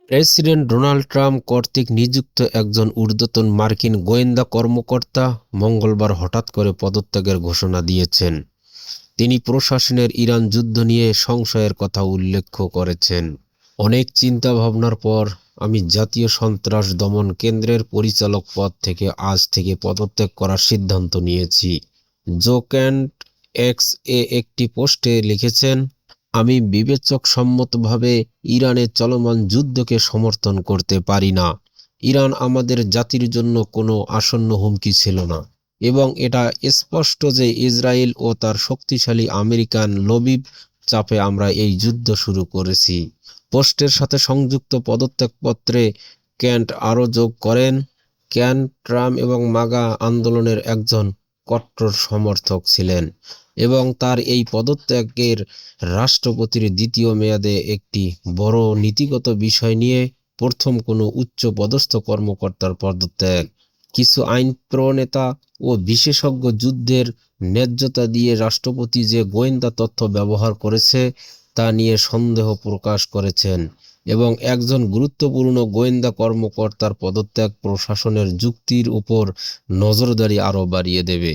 President Donald Trump কর্তৃক নিযুক্ত একজন ঊর্ধ্বতন মার্কিন গোয়েন্দা কর্মকর্তা মঙ্গলবার হঠাৎ করে পদত্যাগের ঘোষণা দিয়েছেন। তিনি প্রশাসনের ইরান যুদ্ধ নিয়ে সংশয়ের কথা উল্লেখ করেছেন। অনেক চিন্তা ভাবনার পর আমি জাতীয় সন্ত্রাস দমন কেন্দ্রের পরিচালক পদ থেকে আজ থেকে পদত্যাগ করার সিদ্ধান্ত নিয়েছি, জো ক্যান্ট এক্স এ একটি পোস্টে লিখেছেন। আমি বিবেচকসম্মতভাবে ইরানের চলমান যুদ্ধকে সমর্থন করতে পারি না। ইরান আমাদের জাতির জন্য কোনো আসন্ন হুমকি ছিল না, এবং এটা স্পষ্ট যে ইসরায়েল ও তার শক্তিশালী আমেরিকান লবির চাপে আমরা এই যুদ্ধ শুরু করেছি। পোস্টের সাথে সংযুক্ত পদত্যাগপত্রে ক্যান্ট আরও যোগ করেন, ক্যান্ট ট্রাম্প এবং মাগা আন্দোলনের একজন কট্টর সমর্থক ছিলেন এবং তার এই পদত্যাগের রাষ্ট্রপতির দ্বিতীয় মেয়াদে একটি বড় নীতিগত বিষয় নিয়ে প্রথম কোনো উচ্চ পদস্থ কর্মকর্তার পদত্যাগ। কিছু আইন প্রণেতা ও বিশেষজ্ঞ যুদ্ধের ন্যায্যতা দিয়ে রাষ্ট্রপতি যে গোয়েন্দা তথ্য ব্যবহার করেছে তা নিয়ে সন্দেহ প্রকাশ করেছেন, এবং একজন গুরুত্বপূর্ণ গোয়েন্দা কর্মকর্তার পদত্যাগ প্রশাসনের যুক্তির উপর নজরদারি আরও বাড়িয়ে দেবে।